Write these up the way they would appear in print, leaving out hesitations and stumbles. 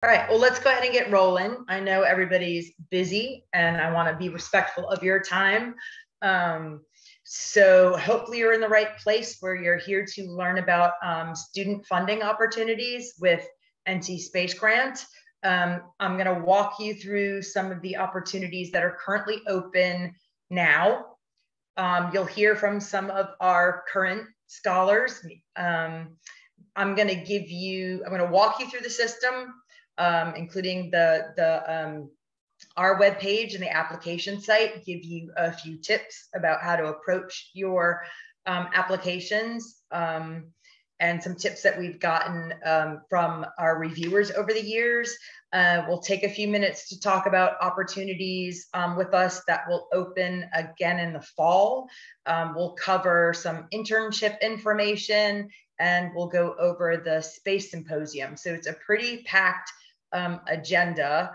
All right, well, let's go ahead and get rolling. I know everybody's busy and I want to be respectful of your time. So hopefully you're in the right place where you're here to learn about student funding opportunities with NC Space Grant. I'm going to walk you through some of the opportunities that are currently open now. You'll hear from some of our current scholars. I'm going to walk you through the system. Including our webpage and the application site, give you a few tips about how to approach your applications and some tips that we've gotten from our reviewers over the years. We'll take a few minutes to talk about opportunities with us that will open again in the fall. We'll cover some internship information and we'll go over the space symposium. So it's a pretty packed agenda.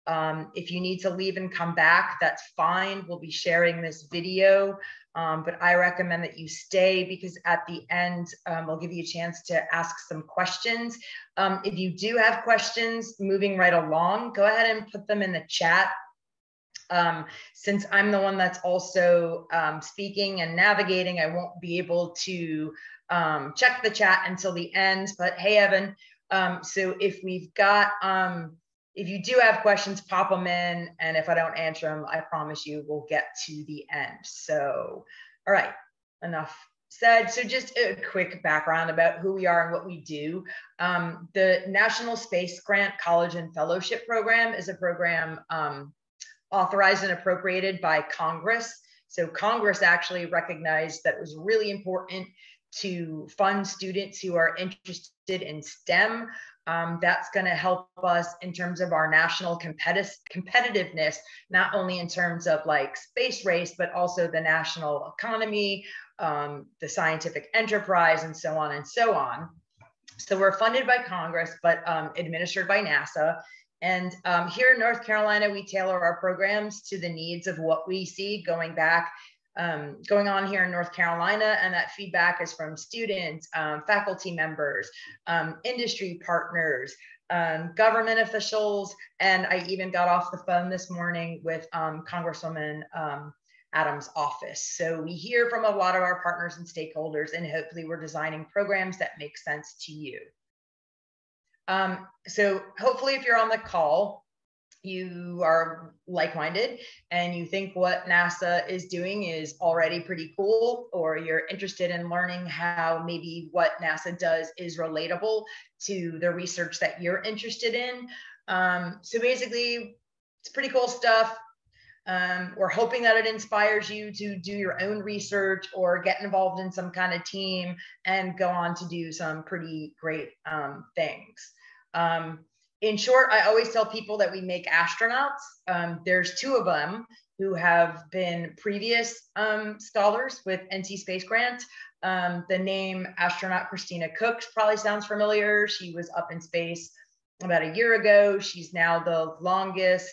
If you need to leave and come back, that's fine. We'll be sharing this video, but I recommend that you stay because at the end, we'll give you a chance to ask some questions. If you do have questions moving right along, go ahead and put them in the chat. Since I'm the one that's also speaking and navigating, I won't be able to check the chat until the end, but hey, Evan. So if you do have questions, pop them in. And if I don't answer them, I promise you we'll get to the end. So, all right, enough said. So just a quick background about who we are and what we do. The National Space Grant College and Fellowship Program is a program authorized and appropriated by Congress. So Congress actually recognized that it was really important to fund students who are interested in STEM. That's going to help us in terms of our national competitiveness, not only in terms of like space race, but also the national economy, the scientific enterprise, and so on and so on. So we're funded by Congress, but administered by NASA. And here in North Carolina, we tailor our programs to the needs of what we see going on here in North Carolina, and that feedback is from students, faculty members, industry partners, government officials, and I even got off the phone this morning with Congresswoman Adams' office. So we hear from a lot of our partners and stakeholders, and hopefully we're designing programs that make sense to you. So hopefully if you're on the call, you are like-minded and you think what NASA is doing is already pretty cool, or you're interested in learning how maybe what NASA does is relatable to the research that you're interested in. So basically, it's pretty cool stuff. We're hoping that it inspires you to do your own research or get involved in some kind of team and go on to do some pretty great things. In short, I always tell people that we make astronauts. There's two of them who have been previous scholars with NC Space Grant. The name astronaut Christina Cook probably sounds familiar. She was up in space about a year ago. She's now the longest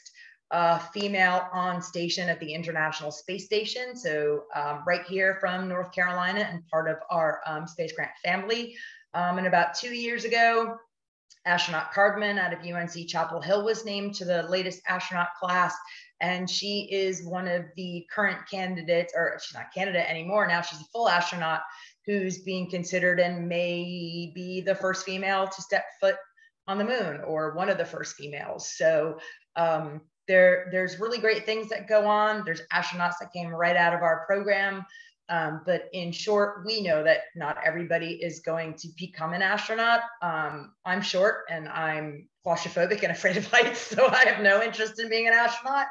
female on station at the International Space Station. So right here from North Carolina and part of our Space Grant family. And about 2 years ago, astronaut Cardman out of UNC Chapel Hill was named to the latest astronaut class. And she is one of the current candidates, or she's not a candidate anymore. Now she's a full astronaut who's being considered and may be the first female to step foot on the moon, or one of the first females. So there's really great things that go on. There's astronauts that came right out of our program. But in short, we know that not everybody is going to become an astronaut. I'm short and I'm claustrophobic and afraid of heights, so I have no interest in being an astronaut.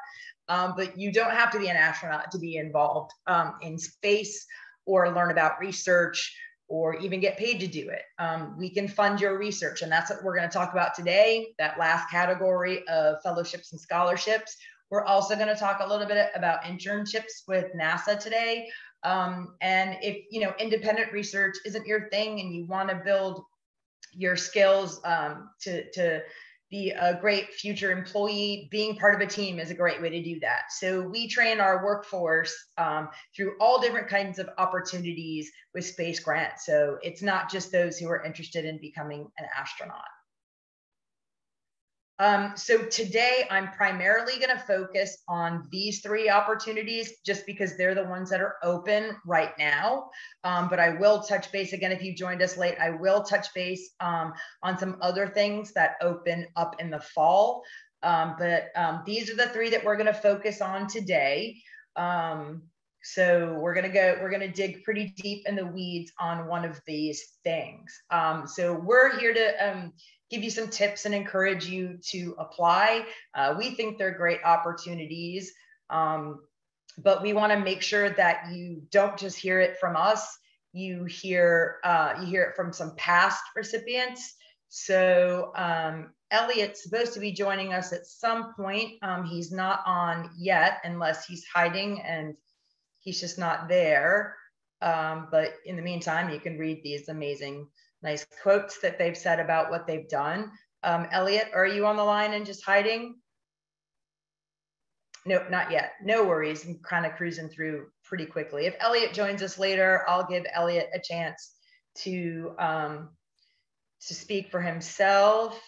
But you don't have to be an astronaut to be involved in space or learn about research or even get paid to do it. We can fund your research, and that's what we're going to talk about today, that last category of fellowships and scholarships. We're also going to talk a little bit about internships with NASA today. And if, independent research isn't your thing and you want to build your skills to be a great future employee, being part of a team is a great way to do that. So we train our workforce through all different kinds of opportunities with Space Grant. So it's not just those who are interested in becoming an astronaut. So today I'm primarily going to focus on these 3 opportunities just because they're the ones that are open right now. But I will touch base again. If you joined us late, I will touch base on some other things that open up in the fall. But these are the 3 that we're going to focus on today. So we're going to dig pretty deep in the weeds on one of these things. So we're here to give you some tips and encourage you to apply. We think they're great opportunities, but we want to make sure that you don't just hear it from us. You hear it from some past recipients. So Elliot's supposed to be joining us at some point. He's not on yet unless he's hiding and he's just not there. But in the meantime, you can read these amazing nice quotes that they've said about what they've done. Elliot, are you on the line and just hiding? Nope, not yet. No worries. I'm kind of cruising through pretty quickly. If Elliot joins us later, I'll give Elliot a chance to speak for himself.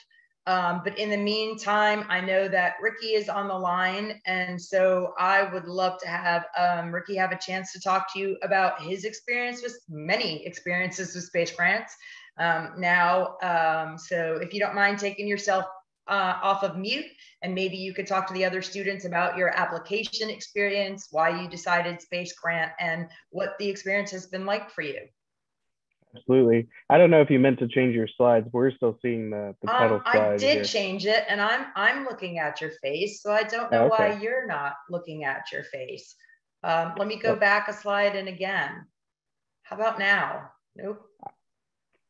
But in the meantime, I know that Ricky is on the line. And so I would love to have Ricky have a chance to talk to you about his experience with many experiences with space grants. So if you don't mind taking yourself off of mute, and maybe you could talk to the other students about your application experience, why you decided space grant, and what the experience has been like for you. Absolutely. I don't know if you meant to change your slides, but we're still seeing the title slide. I did change it, and I'm looking at your face, so I don't know why you're not looking at your face. Let me go back a slide and again. How about now? Nope.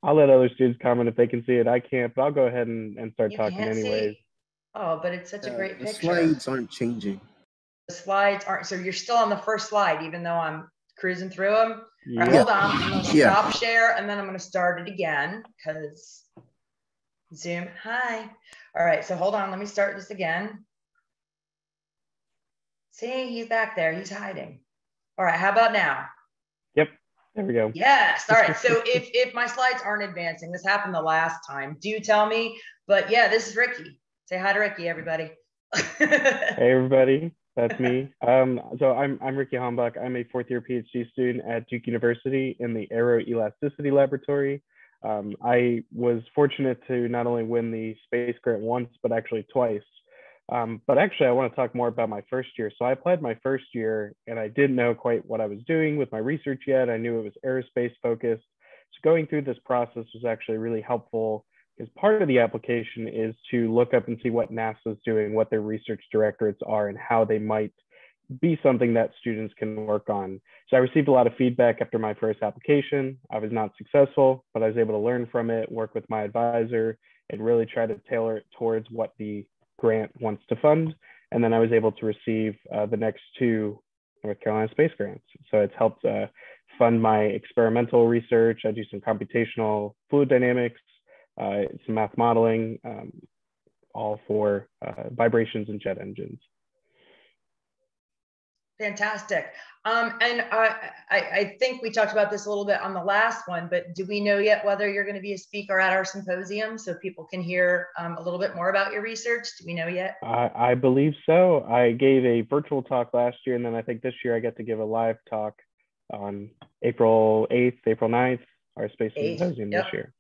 I'll let other students comment if they can see it. I can't, but I'll go ahead and start talking anyways. Oh, but it's such a great picture. The slides aren't changing. The slides aren't, so you're still on the first slide, even though I'm cruising through them. Right, hold on, I'm gonna stop share and then I'm gonna start it again because Zoom, hi. All right, so hold on, let me start this again. See, he's back there, he's hiding. All right, how about now? Yep, there we go. Yes, all right, so if my slides aren't advancing, this happened the last time, do tell me, but yeah, this is Ricky. Say hi to Ricky, everybody. Hey, everybody. That's me. So I'm Ricky Hambuck. I'm a 4th-year PhD student at Duke University in the Aeroelasticity Laboratory. I was fortunate to not only win the space grant once, but actually twice. But actually, I want to talk more about my first year. So I applied my first year, and I didn't know quite what I was doing with my research yet. I knew it was aerospace focused. So going through this process was actually really helpful, because part of the application is to look up and see what NASA is doing, what their research directorates are, and how they might be something that students can work on. So I received a lot of feedback after my first application. I was not successful, but I was able to learn from it, work with my advisor, and really try to tailor it towards what the grant wants to fund. And then I was able to receive the next 2 North Carolina space grants. So it's helped fund my experimental research. I do some computational fluid dynamics, some math modeling, all for vibrations and jet engines. Fantastic. And I think we talked about this a little bit on the last one, but do we know yet whether you're going to be a speaker at our symposium so people can hear a little bit more about your research? Do we know yet? I believe so. I gave a virtual talk last year, and then I think this year I get to give a live talk on April 8th, April 9th, our space symposium this year.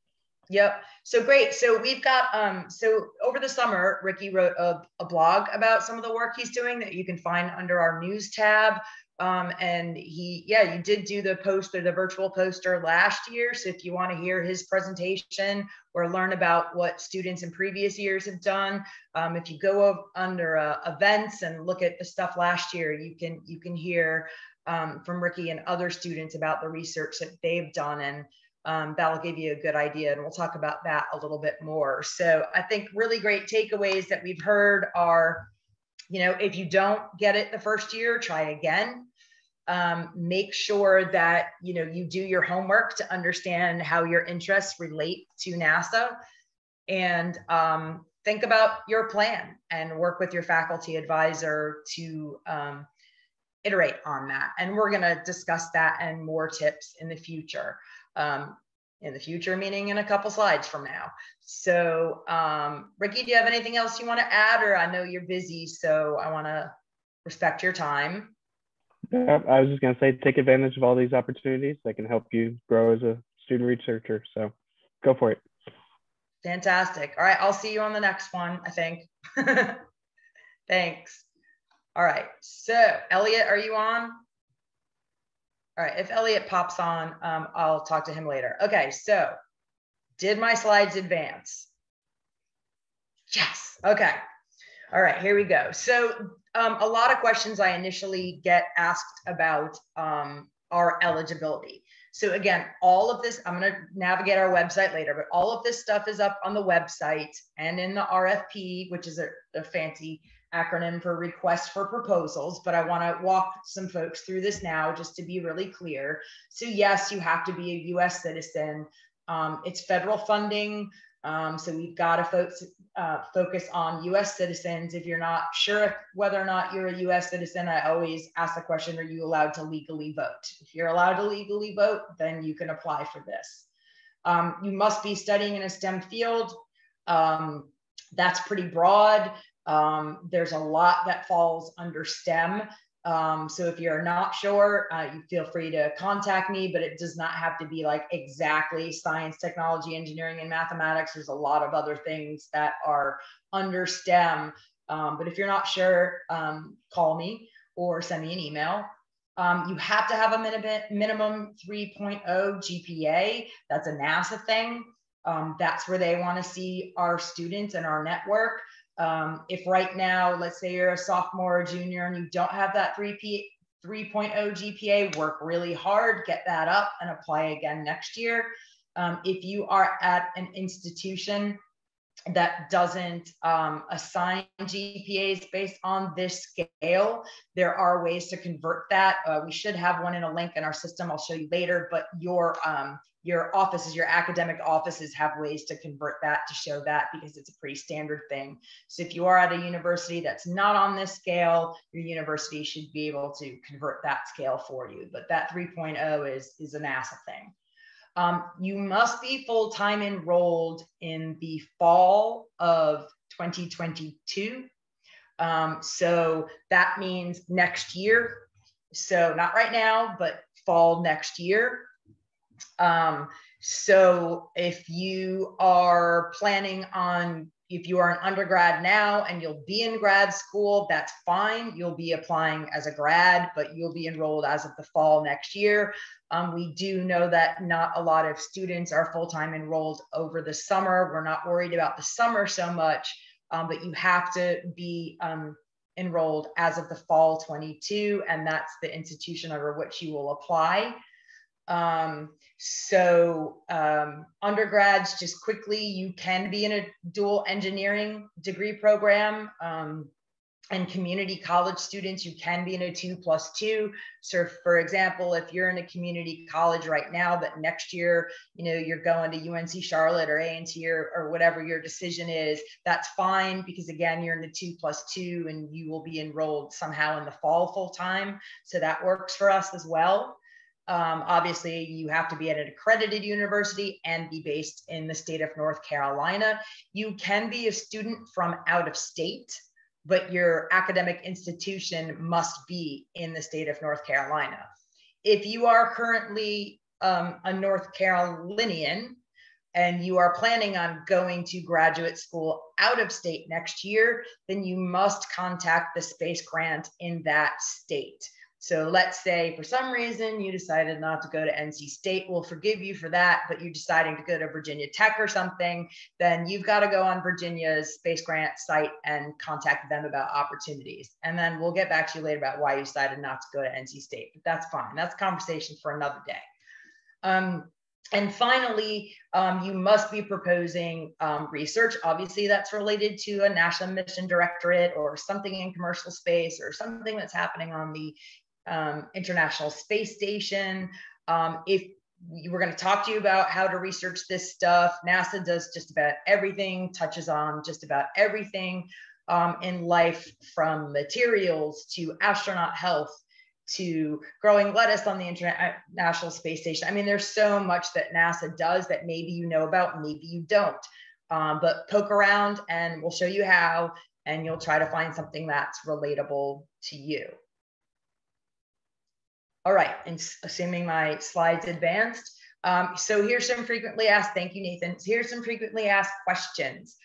Yep. So great. So we've got, so over the summer, Ricky wrote a blog about some of the work he's doing that you can find under our news tab. And you did do the poster, the virtual poster last year. So if you want to hear his presentation or learn about what students in previous years have done, if you go under events and look at the stuff last year, you can hear from Ricky and other students about the research that they've done, and that'll give you a good idea, and we'll talk about that a little bit more. So I think really great takeaways that we've heard are, if you don't get it the first year, try again. Make sure that, you do your homework to understand how your interests relate to NASA, and think about your plan and work with your faculty advisor to iterate on that. And we're going to discuss that and more tips in the future. in the future, meaning in a couple slides from now. So Ricky, do you have anything else you want to add? Or I know you're busy, so I want to respect your time. Yeah, I was just going to say, take advantage of all these opportunities that can help you grow as a student researcher. So go for it. Fantastic. All right, I'll see you on the next one, I think. Thanks. All right, so Elliot, are you on? All right, if Elliot pops on, I'll talk to him later. Okay, so did my slides advance? Yes, okay. All right, here we go. So a lot of questions I initially get asked about are eligibility. So again, all of this, I'm gonna navigate our website later, but all of this stuff is up on the website and in the RFP, which is a fancy acronym for request for proposals, but I wanna walk some folks through this now just to be really clear. So yes, you have to be a US citizen. It's federal funding. So we've got to focus on US citizens. If you're not sure whether or not you're a US citizen, I always ask the question, are you allowed to legally vote? If you're allowed to legally vote, then you can apply for this. You must be studying in a STEM field. That's pretty broad. There's a lot that falls under STEM. So if you're not sure, you feel free to contact me, but it does not have to be like exactly science, technology, engineering, and mathematics. There's a lot of other things that are under STEM. But if you're not sure, call me or send me an email. You have to have a minimum 3.0 GPA. That's a NASA thing. That's where they want to see our students and our network. If right now, let's say you're a sophomore or junior and you don't have that 3.0 GPA, work really hard, get that up and apply again next year. If you are at an institution that doesn't assign GPAs based on this scale, there are ways to convert that. We should have one in a link in our system. I'll show you later, but your offices, your academic offices have ways to convert that to show that because it's a pretty standard thing. So if you are at a university that's not on this scale, your university should be able to convert that scale for you. But that 3.0 is a NASA thing. You must be full-time enrolled in the fall of 2022. So that means next year. So not right now, but fall next year. So if you are planning on, if you are an undergrad now and you'll be in grad school, that's fine. You'll be applying as a grad, but you'll be enrolled as of the fall next year. We do know that not a lot of students are full-time enrolled over the summer. We're not worried about the summer so much, but you have to be enrolled as of the fall 22, and that's the institution over which you will apply. Undergrads, just quickly, you can be in a dual engineering degree program, and community college students, you can be in a 2+2. So for example, if you're in a community college right now, but next year, you're going to UNC Charlotte or A&T or whatever your decision is, that's fine, because again, you're in a 2+2 and you will be enrolled somehow in the fall full-time. So that works for us as well. Obviously, you have to be at an accredited university and be based in the state of North Carolina. You can be a student from out of state, but your academic institution must be in the state of North Carolina. If you are currently a North Carolinian and you are planning on going to graduate school out of state next year, then you must contact the space grant in that state. So let's say for some reason you decided not to go to NC State, we'll forgive you for that, but you're deciding to go to Virginia Tech or something, then you've got to go on Virginia's space grant site and contact them about opportunities. And then we'll get back to you later about why you decided not to go to NC State, but that's fine. That's a conversation for another day. And finally, you must be proposing research. Obviously, that's related to a National Mission Directorate or something in commercial space or something that's happening on the International Space Station. If we're going to talk to you about how to research this stuff, NASA does just about everything, touches on just about everything in life, from materials to astronaut health to growing lettuce on the International Space Station. I mean, there's so much that NASA does that maybe you know about, maybe you don't. But poke around and we'll show you how, and you'll try to find something that's relatable to you. All right, and assuming my slides advanced. So here's some frequently asked, thank you, Nathan. Here's some frequently asked questions.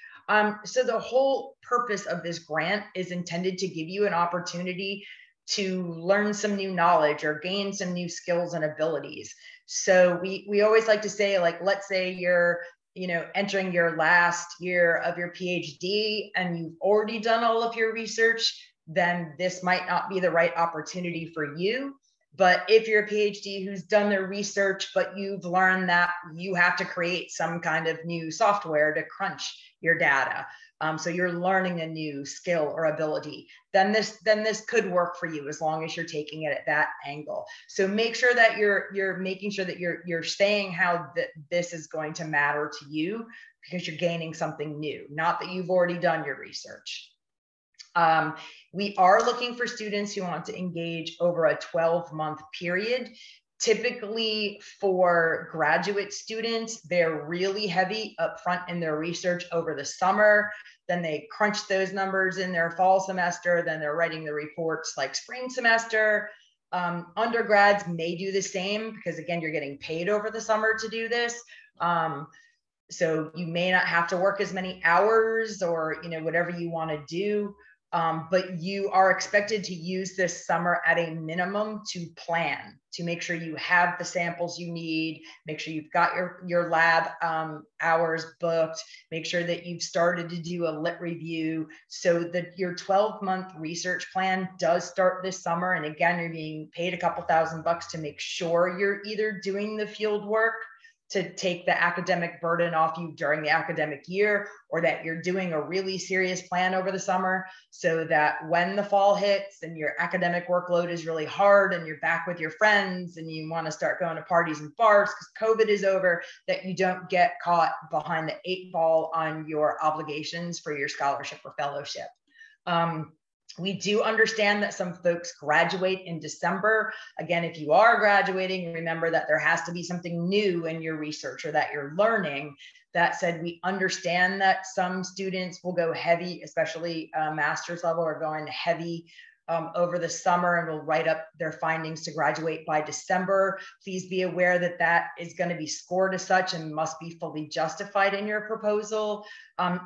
So the whole purpose of this grant is intended to give you an opportunity to learn some new knowledge or gain some new skills and abilities. So we always like to say, like, let's say you're entering your last year of your PhD and you've already done all of your research, then this might not be the right opportunity for you. But if you're a PhD who's done their research, but you've learned that you have to create some kind of new software to crunch your data, so you're learning a new skill or ability, then this could work for you as long as you're taking it at that angle. So make sure that you're making sure that you're saying how this is going to matter to you, because you're gaining something new, not that you've already done your research. We are looking for students who want to engage over a 12-month period. Typically for graduate students, they're really heavy upfront in their research over the summer. Then they crunch those numbers in their fall semester. Then they're writing the reports like spring semester. Undergrads may do the same because, again, you're getting paid over the summer to do this. So you may not have to work as many hours or, whatever you want to do. But you are expected to use this summer at a minimum to plan, to make sure you have the samples you need, make sure you've got your lab hours booked, make sure that you've started to do a lit review, so that your 12-month research plan does start this summer. And again, you're being paid a couple $1,000 to make sure you're either doing the field work to take the academic burden off you during the academic year, or that you're doing a really serious plan over the summer, so that when the fall hits and your academic workload is really hard and you're back with your friends and you want to start going to parties and bars because COVID is over, that you don't get caught behind the 8 ball on your obligations for your scholarship or fellowship. We do understand that some folks graduate in December. Again, if you are graduating, remember that there has to be something new in your research or that you're learning. That said, we understand that some students will go heavy, especially master's level, or going heavy over the summer and will write up their findings to graduate by December. Please be aware that that is going to be scored as such and must be fully justified in your proposal.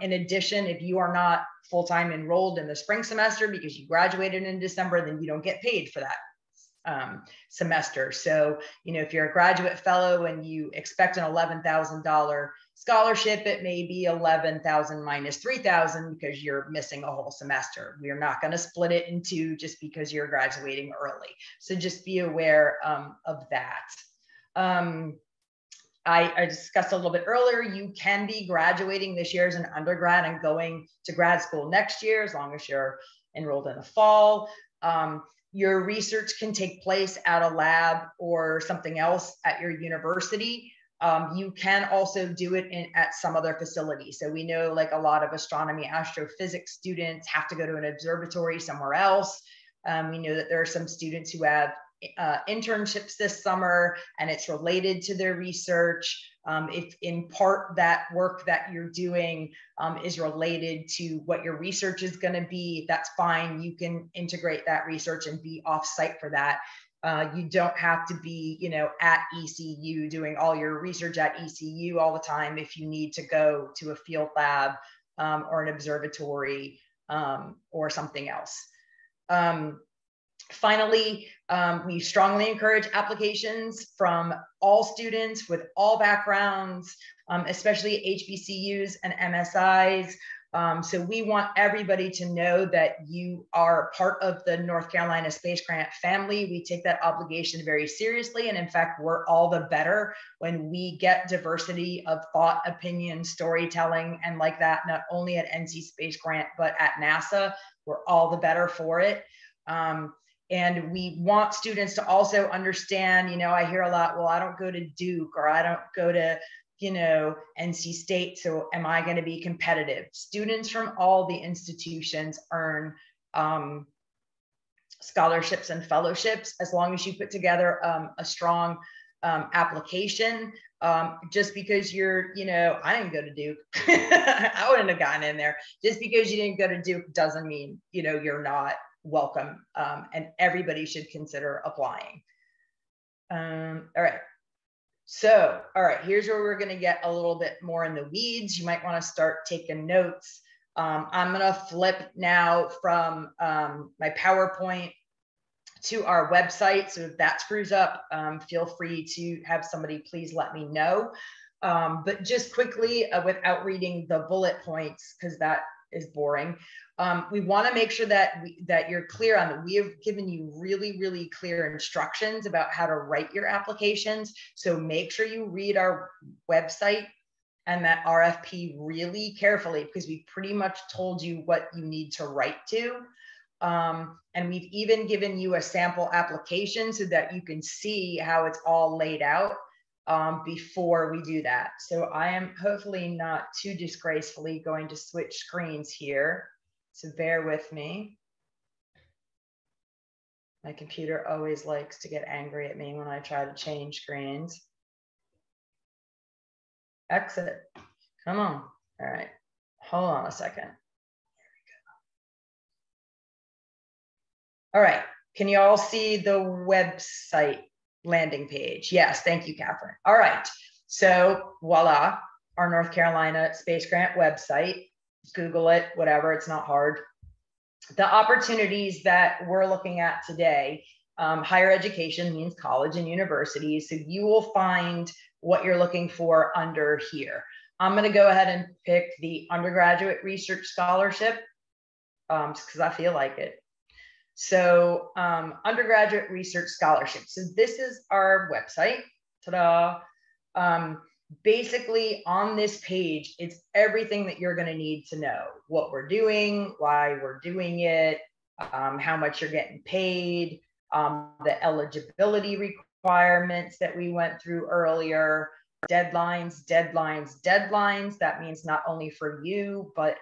In addition, if you are not full-time enrolled in the spring semester because you graduated in December, then you don't get paid for that semester. So, if you're a graduate fellow and you expect an $11,000 scholarship, it may be 11,000 minus 3,000 because you're missing a whole semester. We are not going to split it in two just because you're graduating early. So just be aware of that. I discussed a little bit earlier, you can be graduating this year as an undergrad and going to grad school next year, as long as you're enrolled in the fall. Your research can take place at a lab or something else at your university. You can also do it at some other facility. So we know, like, a lot of astronomy, astrophysics students have to go to an observatory somewhere else. We know that there are some students who have internships this summer and it's related to their research. If in part that work that you're doing is related to what your research is going to be, that's fine. You can integrate that research and be off-site for that. You don't have to be, at ECU doing all your research at ECU all the time if you need to go to a field lab or an observatory or something else. Finally, we strongly encourage applications from all students with all backgrounds, especially HBCUs and MSIs. So we want everybody to know that you are part of the North Carolina Space Grant family. We take that obligation very seriously. And in fact, we're all the better when we get diversity of thought, opinion, storytelling, and like that, not only at NC Space Grant, but at NASA. We're all the better for it. And we want students to also understand, I hear a lot, well, I don't go to Duke or I don't go to, NC State, so am I going to be competitive? Students from all the institutions earn scholarships and fellowships, as long as you put together a strong application. Just because you're, I didn't go to Duke, I wouldn't have gotten in there. Just because you didn't go to Duke doesn't mean, you're not welcome. And everybody should consider applying. All right. So, all right, here's where we're going to get a little bit more in the weeds. You might want to start taking notes. I'm going to flip now from my PowerPoint to our website. So if that screws up, feel free to have somebody please let me know. But just quickly, without reading the bullet points, because that is boring, we want to make sure that you're clear on that. We have given you really, really clear instructions about how to write your applications. So make sure you read our website and that RFP really carefully, because we pretty much told you what you need to write to. And we've even given you a sample application so that you can see how it's all laid out before we do that. So I am hopefully not too disgracefully going to switch screens here. So bear with me. My computer always likes to get angry at me when I try to change screens. Exit. Come on. All right. Hold on a second. All right, can you all see the website landing page? Yes, thank you, Catherine. All right, so voila, our North Carolina Space Grant website. Google it, whatever, it's not hard. The opportunities that we're looking at today, higher education means college and universities, so you will find what you're looking for under here. I'm gonna go ahead and pick the undergraduate research scholarship, just because I feel like it. So undergraduate research scholarship. So this is our website. Ta-da. Basically on this page, it's everything that you're going to need to know. What we're doing, why we're doing it, how much you're getting paid, the eligibility requirements that we went through earlier, deadlines. That means not only for you, but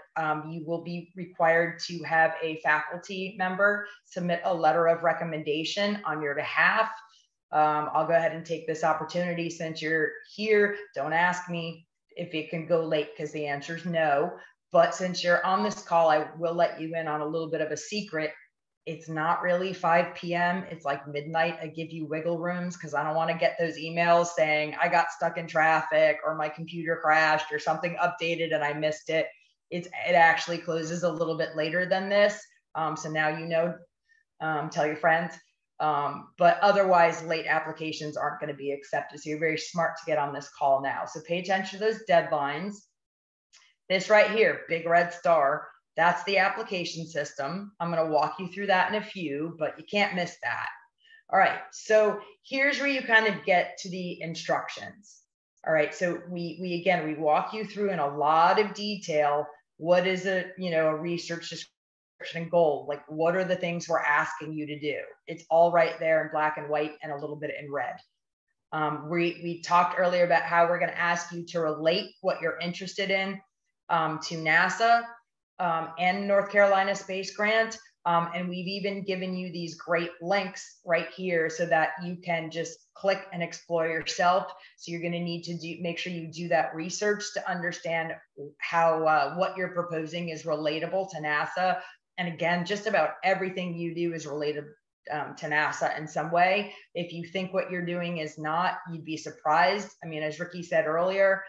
you will be required to have a faculty member submit a letter of recommendation on your behalf. I'll go ahead and take this opportunity since you're here. Don't ask me if it can go late because the answer is no. But since you're on this call, I will let you in on a little bit of a secret. It's not really 5 p.m. It's like midnight. I give you wiggle rooms because I don't want to get those emails saying I got stuck in traffic or my computer crashed or something updated and I missed it. It actually closes a little bit later than this. So now you know, tell your friends. But otherwise, late applications aren't going to be accepted. So you're very smart to get on this call now. So pay attention to those deadlines. This right here, big red star. That's the application system. I'm going to walk you through that in a few, but you can't miss that. All right, so here's where you kind of get to the instructions. All right, so we walk you through in a lot of detail what is a research description and goal, like what are the things we're asking you to do. It's all right there in black and white and a little bit in red. We talked earlier about how we're going to ask you to relate what you're interested in to NASA. And North Carolina Space Grant. And we've even given you these great links right here so that you can just click and explore yourself. So you're going to need to make sure you do that research to understand how what you're proposing is relatable to NASA. And again, just about everything you do is related to NASA in some way. If you think what you're doing is not, you'd be surprised. I mean, as Ricky said earlier,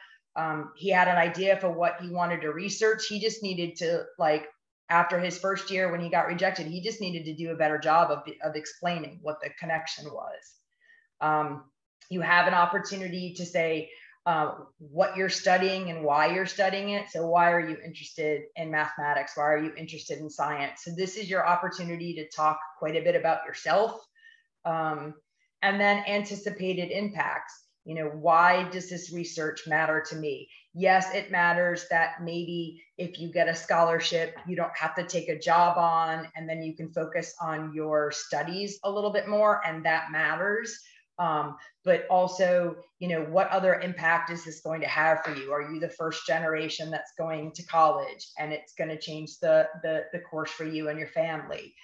he had an idea for what he wanted to research. He just needed to, like, after his first year when he got rejected, he just needed to do a better job of explaining what the connection was. You have an opportunity to say what you're studying and why you're studying it. So why are you interested in mathematics? Why are you interested in science? So this is your opportunity to talk quite a bit about yourself. And then anticipated impacts. Why does this research matter to me? Yes, it matters that maybe if you get a scholarship, you don't have to take a job on, and then you can focus on your studies a little bit more, and that matters. But also, what other impact is this going to have for you? Are you the first generation that's going to college and it's going to change the course for you and your family?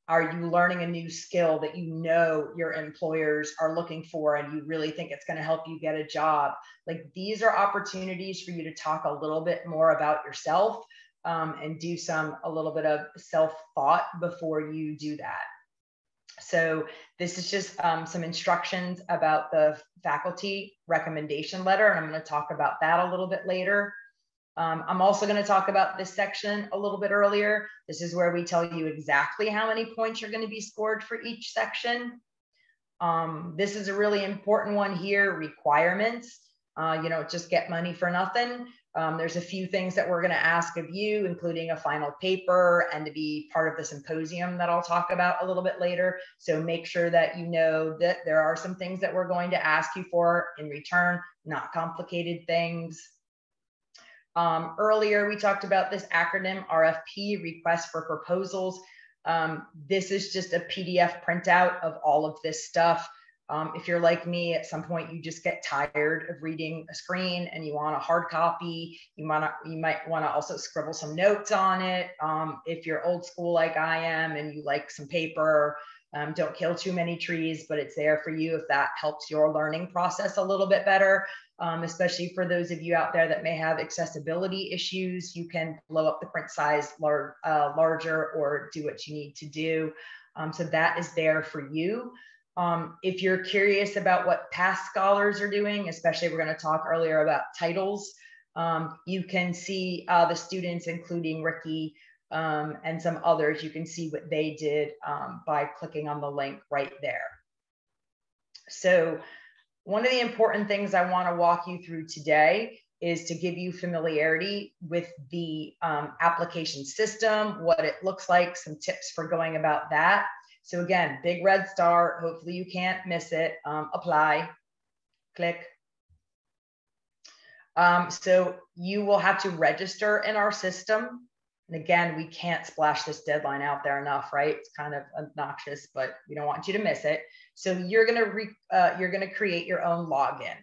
Are you learning a new skill that you know your employers are looking for and you really think it's going to help you get a job? Like, these are opportunities for you to talk a little bit more about yourself, and do a little bit of self-thought before you do that. So this is just some instructions about the faculty recommendation letter, and I'm going to talk about that a little bit later. I'm also going to talk about this section a little bit earlier. This is where we tell you exactly how many points you're going to be scored for each section. This is a really important one here, requirements. You don't just get money for nothing. There's a few things that we're going to ask of you, including a final paper and to be part of the symposium that I'll talk about a little bit later. So make sure that you know that there are some things that we're going to ask you for in return, not complicated things. Earlier, we talked about this acronym RFP, Request for Proposals. This is just a PDF printout of all of this stuff. If you're like me, at some point you just get tired of reading a screen and you want a hard copy. You might want to also scribble some notes on it. If you're old school like I am and you like some paper, don't kill too many trees, but it's there for you if that helps your learning process a little bit better. Especially for those of you out there that may have accessibility issues, you can blow up the print size larger or do what you need to do. So that is there for you. If you're curious about what past scholars are doing, especially we're going to talk earlier about titles, you can see the students, including Ricky and some others, you can see what they did by clicking on the link right there. So one of the important things I want to walk you through today is to give you familiarity with the application system, what it looks like, some tips for going about that. So again, big red star, hopefully you can't miss it. Apply, click. So you will have to register in our system. And again, we can't splash this deadline out there enough, right? It's kind of obnoxious, but we don't want you to miss it. So you're gonna create your own login.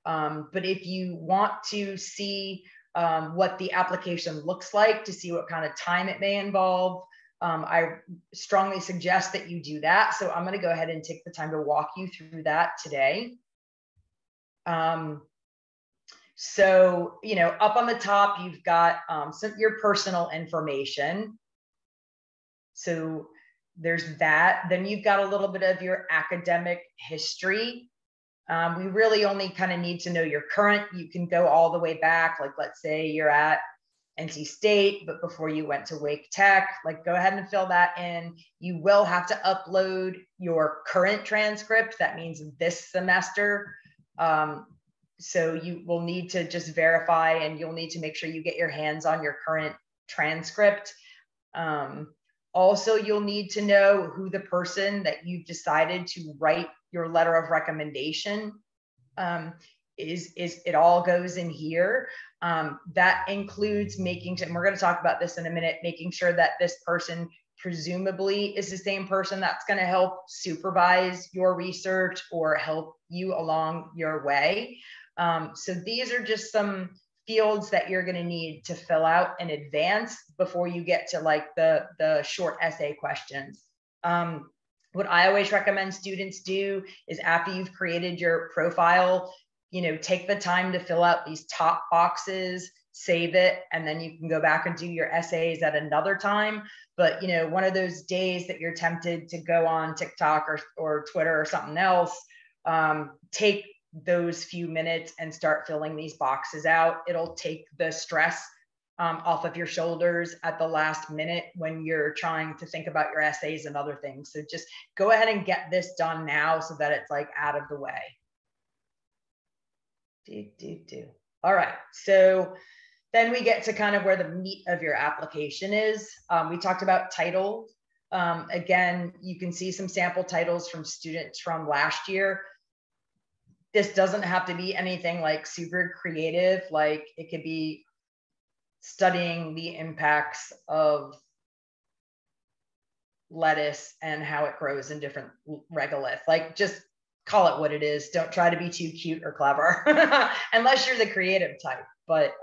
But if you want to see what the application looks like, to see what kind of time it may involve, I strongly suggest that you do that. So I'm going to go ahead and take the time to walk you through that today. So, you know, up on the top, you've got your personal information. So there's that. Then you've got a little bit of your academic history. We really only kind of need to know your current. You can go all the way back. Like, let's say you're at NC State, but before you went to Wake Tech, like, go ahead and fill that in. You will have to upload your current transcript. That means this semester. So you will need to just verify, and you'll need to make sure you get your hands on your current transcript. Also, you'll need to know who the person that you've decided to write your letter of recommendation is. It all goes in here. That includes making, and we're going to talk about this in a minute, making sure that this person presumably is the same person that's going to help supervise your research or help you along your way. So these are just some fields that you're going to need to fill out in advance before you get to like the short essay questions. What I always recommend students do is, after you've created your profile, you know, take the time to fill out these top boxes, save it, and then you can go back and do your essays at another time. But, you know, one of those days that you're tempted to go on TikTok or Twitter or something else, take those few minutes and start filling these boxes out. It'll take the stress off of your shoulders at the last minute when you're trying to think about your essays and other things. So just go ahead and get this done now so that it's like out of the way. All right, so then we get to kind of where the meat of your application is. We talked about titles. Again, you can see some sample titles from students from last year. This doesn't have to be anything like super creative. Like, it could be studying the impacts of lettuce and how it grows in different regolith. Like, just call it what it is. Don't try to be too cute or clever unless you're the creative type. But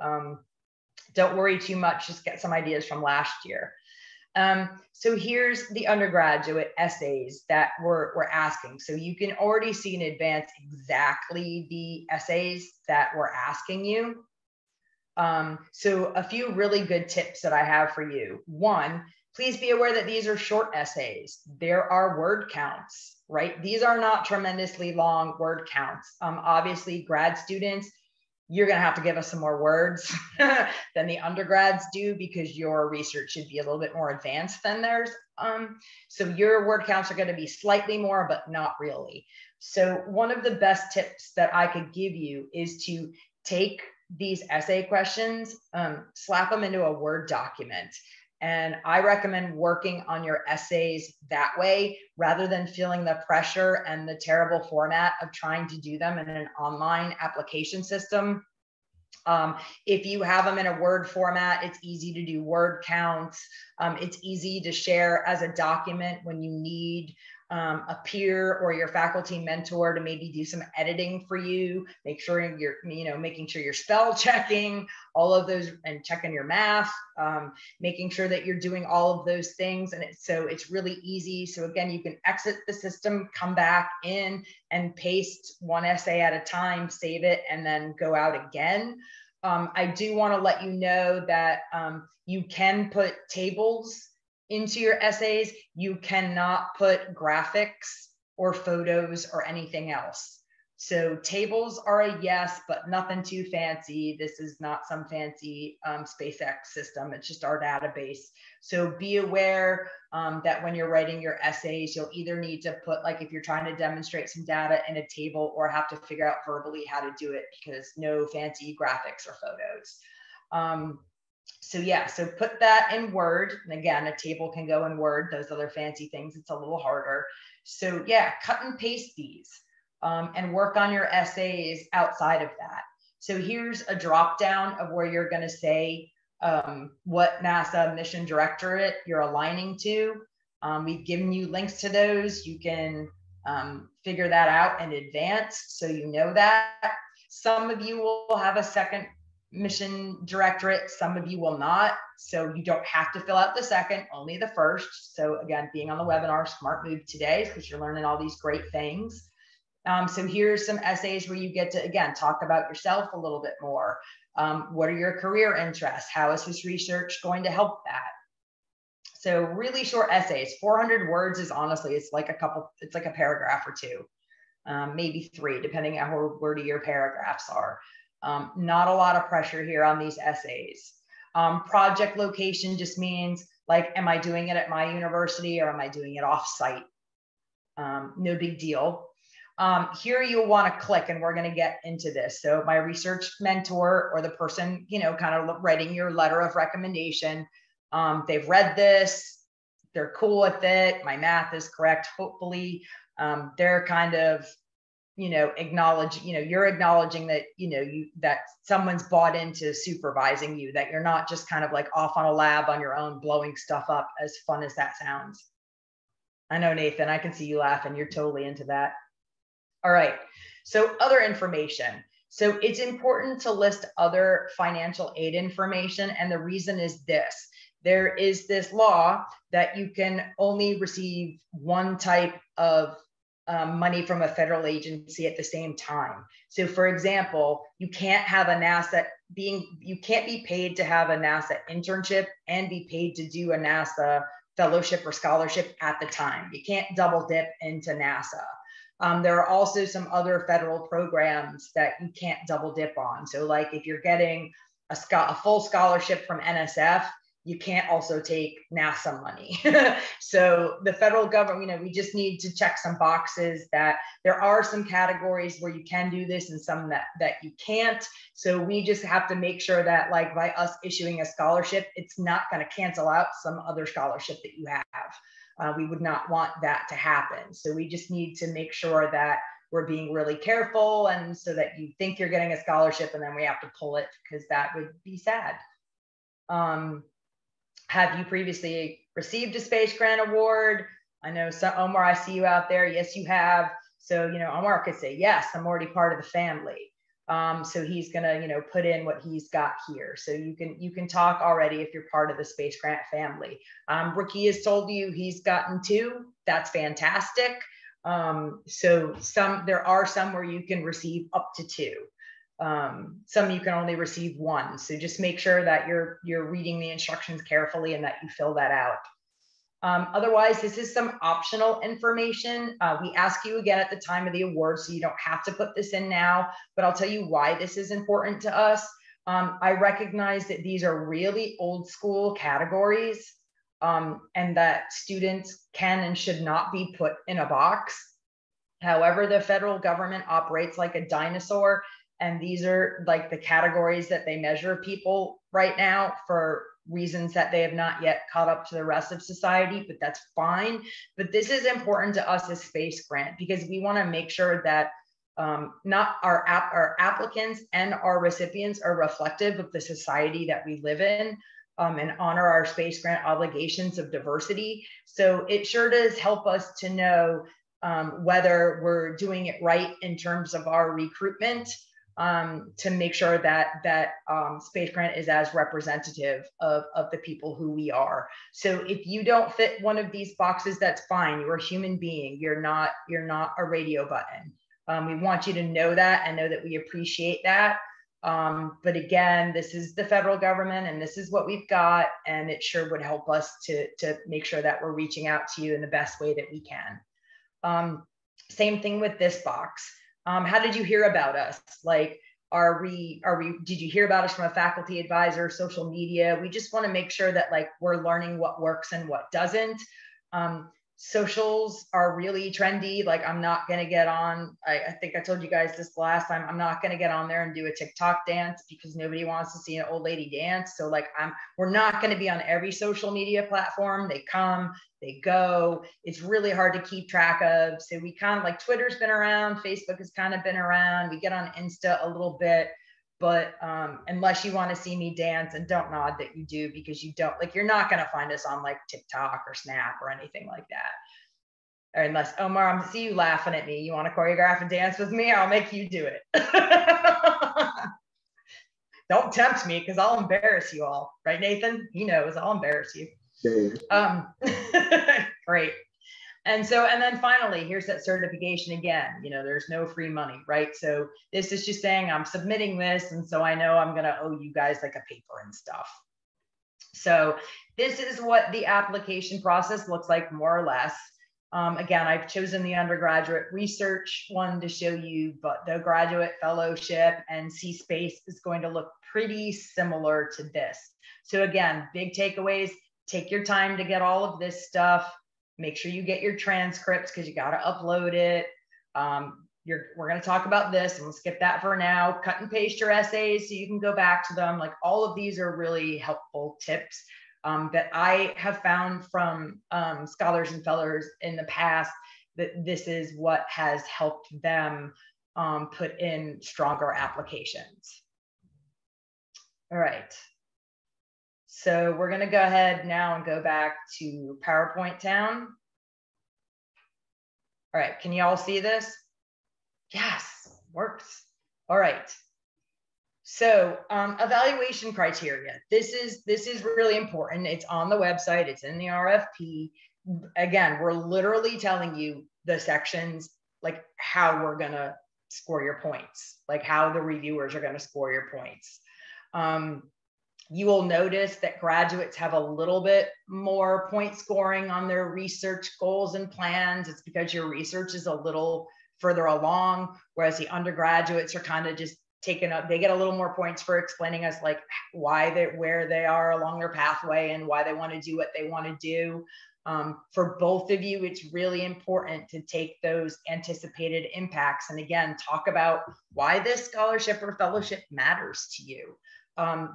don't worry too much. Just get some ideas from last year. So here's the undergraduate essays that we're asking. So you can already see in advance exactly the essays that we're asking you. So a few really good tips that I have for you. One, please be aware that these are short essays. There are word counts, right? These are not tremendously long word counts. Obviously, grad students, you're going to have to give us some more words than the undergrads do because your research should be a little bit more advanced than theirs. So your word counts are going to be slightly more, but not really. So one of the best tips that I could give you is to take these essay questions, slap them into a Word document. And I recommend working on your essays that way rather than feeling the pressure and the terrible format of trying to do them in an online application system. If you have them in a Word format, it's easy to do word counts. It's easy to share as a document when you need a peer or your faculty mentor to maybe do some editing for you, make sure you're, making sure you're spell checking, all of those, and checking your math, making sure that you're doing all of those things. And so it's really easy. So again, you can exit the system, come back in and paste one essay at a time, save it, and then go out again. I do want to let you know that you can put tables into your essays. You cannot put graphics or photos or anything else. So tables are a yes, but nothing too fancy. This is not some fancy SpaceX system. It's just our database. So be aware that when you're writing your essays, you'll either need to put, like if you're trying to demonstrate some data in a table, or have to figure out verbally how to do it because no fancy graphics or photos. So yeah, so put that in Word. And again, a table can go in Word. Those other fancy things, it's a little harder. So yeah, cut and paste these and work on your essays outside of that. So here's a drop down of where you're going to say what NASA mission directorate you're aligning to. We've given you links to those. You can figure that out in advance so you know that. Some of you will have a second mission directorate, some of you will not. So you don't have to fill out the second, only the first. So again, being on the webinar, smart move today because you're learning all these great things. So here's some essays where you get to, again, talk about yourself a little bit more. What are your career interests? How is this research going to help that? So really short essays, 400 words is honestly, it's like a paragraph or two, maybe 3, depending on how wordy your paragraphs are. Not a lot of pressure here on these essays. Project location just means like, am I doing it at my university or am I doing it off-site? No big deal. Here you'll want to click, and we're going to get into this. So my research mentor or the person, kind of writing your letter of recommendation, they've read this, they're cool with it, my math is correct, hopefully. They're kind of, you're acknowledging that, that someone's bought into supervising you, that you're not just kind of like off on a lab on your own, blowing stuff up, as fun as that sounds. I know, Nathan, I can see you laughing. You're totally into that. All right. So other information. So it's important to list other financial aid information. And the reason is this: there is this law that you can only receive one type of money from a federal agency at the same time. So for example, you can't have a NASA you can't be paid to have a NASA internship and be paid to do a NASA fellowship or scholarship at the time. You can't double dip into NASA. There are also some other federal programs that you can't double dip on. So like if you're getting a full scholarship from NSF, you can't also take NASA money. So the federal government, we just need to check some boxes that there are some categories where you can do this and some that you can't. So we just have to make sure that, like, by us issuing a scholarship, it's not going to cancel out some other scholarship that you have. We would not want that to happen. So we just need to make sure that we're being really careful, and so that you think you're getting a scholarship and then we have to pull it, because that would be sad. Have you previously received a space grant award? I know, Omar, I see you out there. Yes, you have. So, Omar could say, yes, I'm already part of the family. So he's gonna, put in what he's got here. So you can talk already if you're part of the Space Grant family. Ricky has told you he's gotten 2. That's fantastic. So there are some where you can receive up to 2. Some you can only receive 1. So just make sure that you're reading the instructions carefully and that you fill that out. Otherwise, this is some optional information. We ask you again at the time of the award, so you don't have to put this in now, but I'll tell you why this is important to us. I recognize that these are really old school categories, and that students can and should not be put in a box. However, the federal government operates like a dinosaur, and these are like the categories that they measure people right now for reasons that they have not yet caught up to the rest of society, but that's fine. But this is important to us as Space Grant because we want to make sure that not our applicants and our recipients are reflective of the society that we live in, and honor our Space Grant obligations of diversity. So it sure does help us to know whether we're doing it right in terms of our recruitment, to make sure that Space Grant is as representative of the people who we are. So if you don't fit one of these boxes, that's fine. You're a human being. You're not a radio button. We want you to know that and know that we appreciate that. But again, this is the federal government and this is what we've got. And it sure would help us to make sure that we're reaching out to you in the best way that we can. Same thing with this box. How did you hear about us? Like, did you hear about us from a faculty advisor, social media? We just want to make sure that like we're learning what works and what doesn't. Socials are really trendy. Like I'm not going to get on, I think I told you guys this last time, I'm not going to get on there and do a TikTok dance because nobody wants to see an old lady dance. So like we're not going to be on every social media platform. They come, they go. It's really hard to keep track of. So we kind of like Twitter's been around, Facebook has kind of been around. We get on Insta a little bit, but unless you want to see me dance, and don't nod that you do because you don't, like, you're not going to find us on like TikTok or Snap or anything like that. Or unless, Omar, I'm see you laughing at me. You want to choreograph a dance with me? I'll make you do it. Don't tempt me because I'll embarrass you all. Right, Nathan? He knows I'll embarrass you. Great. And then finally, here's that certification again. There's no free money, right? So this is just saying I'm submitting this. And so I know I'm going to owe you guys like a paper and stuff. So this is what the application process looks like more or less. Again, I've chosen the undergraduate research one to show you, but the graduate fellowship and C-SPACE is going to look pretty similar to this. So again, big takeaways, take your time to get all of this stuff. Make sure you get your transcripts because you got to upload it. We're going to talk about this and we'll skip that for now. Cut and paste your essays so you can go back to them. Like all of these are really helpful tips that I have found from scholars and fellows in the past, that this is what has helped them put in stronger applications. All right. So we're going to go ahead now and go back to PowerPoint Town. All right, can you all see this? Yes, works. All right. So evaluation criteria. This is really important. It's on the website. It's in the RFP. Again, we're literally telling you the sections, like how we're going to score your points, like how the reviewers are going to score your points. You will notice that graduates have a little bit more point scoring on their research goals and plans. It's because your research is a little further along, whereas the undergraduates are kind of just taken up. They get a little more points for explaining us like where they are along their pathway and why they want to do what they want to do. For both of you, it's really important to take those anticipated impacts. And again, talk about why this scholarship or fellowship matters to you.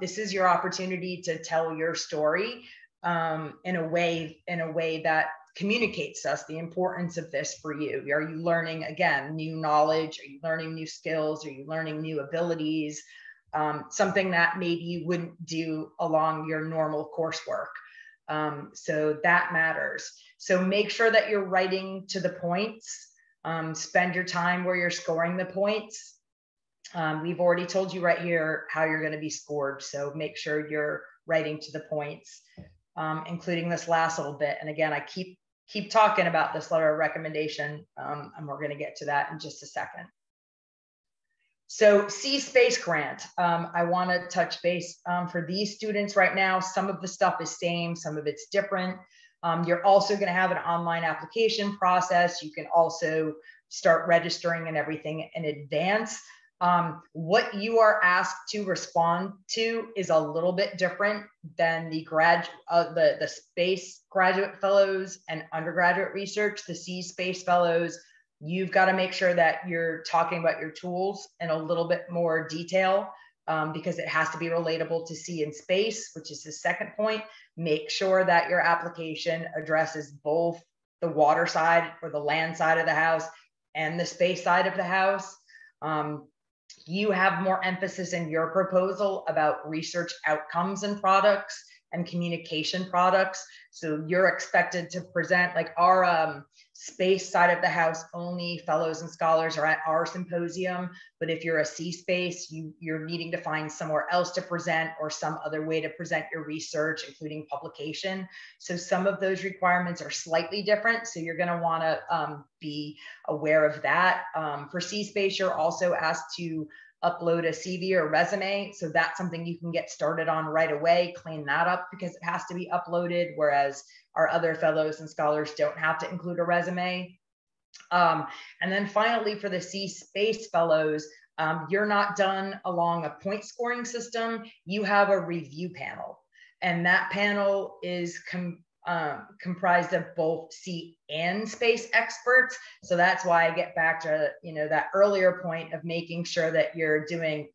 This is your opportunity to tell your story in a way that communicates to us the importance of this for you. Are you learning, again, new knowledge? Are you learning new skills? Are you learning new abilities? Something that maybe you wouldn't do along your normal coursework. So that matters. So make sure that you're writing to the points. Spend your time where you're scoring the points. We've already told you right here how you're going to be scored. So make sure you're writing to the points, including this last little bit. And again, I keep talking about this letter of recommendation, and we're going to get to that in just a second. So C space grant, I want to touch base for these students right now. Some of the stuff is same, some of it's different. You're also going to have an online application process. You can also start registering and everything in advance. What you are asked to respond to is a little bit different than the space graduate fellows and undergraduate research. The C space fellows, you've got to make sure that you're talking about your tools in a little bit more detail, because it has to be relatable to sea and space, which is the second point. Make sure that your application addresses both the water side or the land side of the house and the space side of the house. You have more emphasis in your proposal about research outcomes and products and communication products. So you're expected to present, like, our space side of the house, only fellows and scholars are at our symposium. But if you're a C space, you're needing to find somewhere else to present or some other way to present your research, including publication. So some of those requirements are slightly different. So you're going to want to be aware of that. For C space, you're also asked to upload a CV or resume. So that's something you can get started on right away, clean that up because it has to be uploaded, whereas our other fellows and scholars don't have to include a resume. And then finally, for the C space fellows, you're not done along a point scoring system. You have a review panel, and that panel is comprised of both sea and space experts. So that's why I get back to, that earlier point of making sure that you're doing,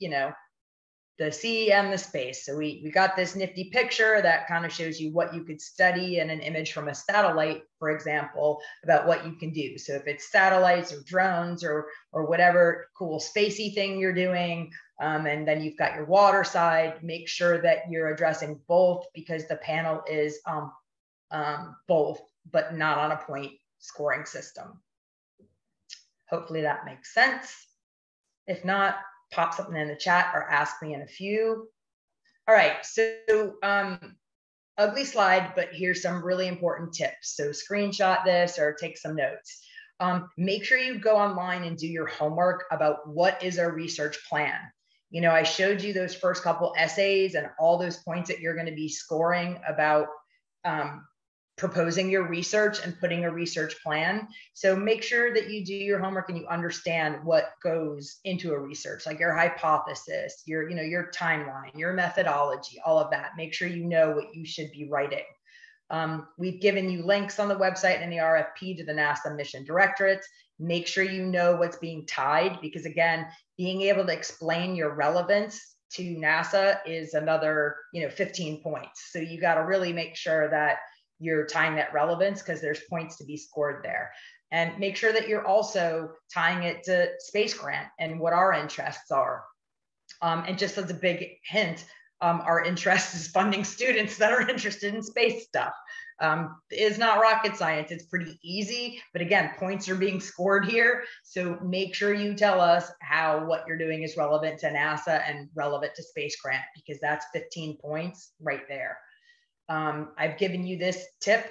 the sea and the space. So we got this nifty picture that kind of shows you what you could study in an image from a satellite, for example, about what you can do. So if it's satellites or drones or whatever cool spacey thing you're doing, and then you've got your water side, make sure that you're addressing both, because the panel is both, but not on a point scoring system. Hopefully that makes sense. If not, pop something in the chat or ask me in a few. All right, so ugly slide, but here's some really important tips. So screenshot this or take some notes. Make sure you go online and do your homework about what is a research plan. I showed you those first couple essays and all those points that you're going to be scoring about proposing your research and putting a research plan. So make sure that you do your homework and you understand what goes into a research, like your hypothesis, your timeline, your methodology, all of that. Make sure you know what you should be writing. We've given you links on the website and the RFP to the NASA mission directorates. Make sure you know what's being tied, because again, being able to explain your relevance to NASA is another, 15 points. So you got to really make sure that you're tying that relevance, because there's points to be scored there. And make sure that you're also tying it to space grant and what our interests are. And just as a big hint, our interest is funding students that are interested in space stuff. It's not rocket science, it's pretty easy, but again, points are being scored here. So make sure you tell us how what you're doing is relevant to NASA and relevant to space grant, because that's 15 points right there. I've given you this tip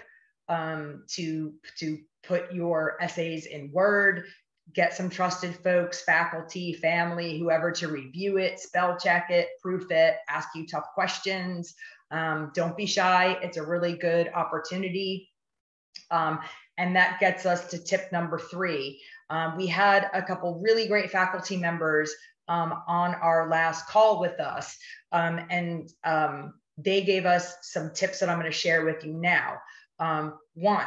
to put your essays in Word, get some trusted folks, faculty, family, whoever to review it, spell check it, proof it, ask you tough questions. Don't be shy. It's a really good opportunity. And that gets us to tip number 3. We had a couple really great faculty members on our last call with us. They gave us some tips that I'm going to share with you now. 1,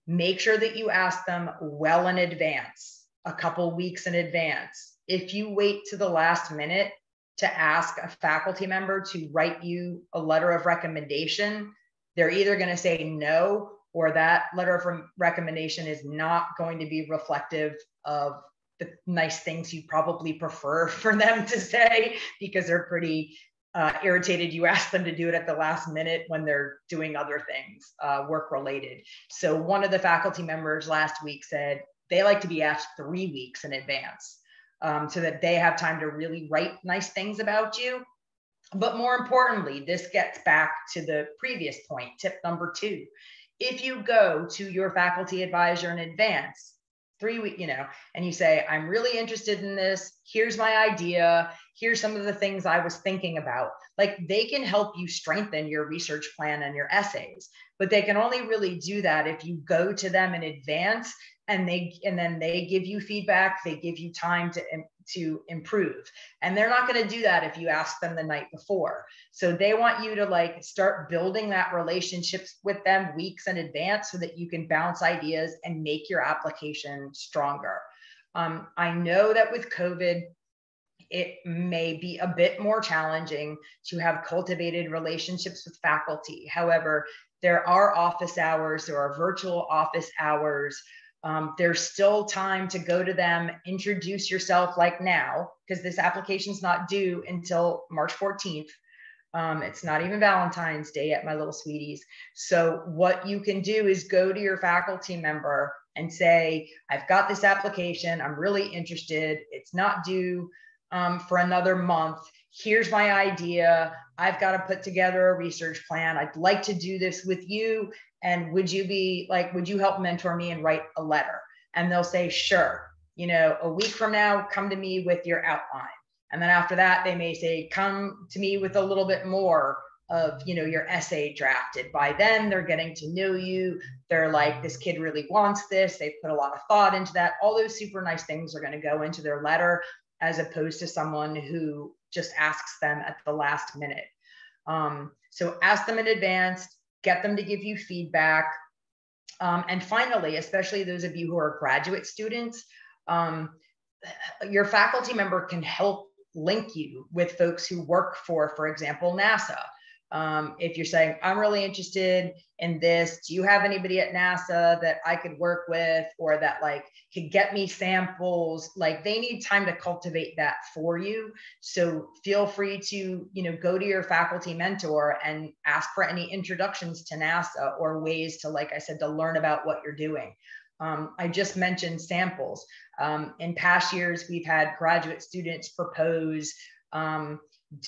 make sure that you ask them well in advance, a couple weeks in advance. If you wait to the last minute to ask a faculty member to write you a letter of recommendation, they're either going to say no, or that letter of recommendation is not going to be reflective of the nice things you probably prefer for them to say, because they're pretty irritated you asked them to do it at the last minute when they're doing other things, work related. So one of the faculty members last week said they like to be asked 3 weeks in advance. so that they have time to really write nice things about you. But more importantly, this gets back to the previous point, tip number 2. If you go to your faculty advisor in advance, 3 weeks, and you say, I'm really interested in this. Here's my idea. Here's some of the things I was thinking about. Like, they can help you strengthen your research plan and your essays, but they can only really do that if you go to them in advance and then they give you feedback. They give you time to improve. And they're not going to do that if you ask them the night before. So they want you to like start building that relationships with them weeks in advance so that you can bounce ideas and make your application stronger. I know that with COVID, it may be a bit more challenging to have cultivated relationships with faculty. However, there are office hours, there are virtual office hours. There's still time to go to them, introduce yourself like now, because this application's not due until March 14th. It's not even Valentine's Day yet, my little sweeties. So what you can do is go to your faculty member and say, I've got this application. I'm really interested. It's not due for another month. Here's my idea. I've got to put together a research plan. I'd like to do this with you. And would you help mentor me and write a letter? And they'll say, sure. A week from now, come to me with your outline. And then after that, they may say, come to me with a little bit more of, your essay drafted. By then, they're getting to know you. They're like, this kid really wants this. They put a lot of thought into that. All those super nice things are going to go into their letter, as opposed to someone who just asks them at the last minute. So ask them in advance, get them to give you feedback. And finally, especially those of you who are graduate students, your faculty member can help link you with folks who work for example, NASA. If you're saying, I'm really interested in this, do you have anybody at NASA that I could work with, or that could get me samples? They need time to cultivate that for you. So feel free to, go to your faculty mentor and ask for any introductions to NASA or ways to, like I said, to learn about what you're doing. I just mentioned samples. In past years, we've had graduate students propose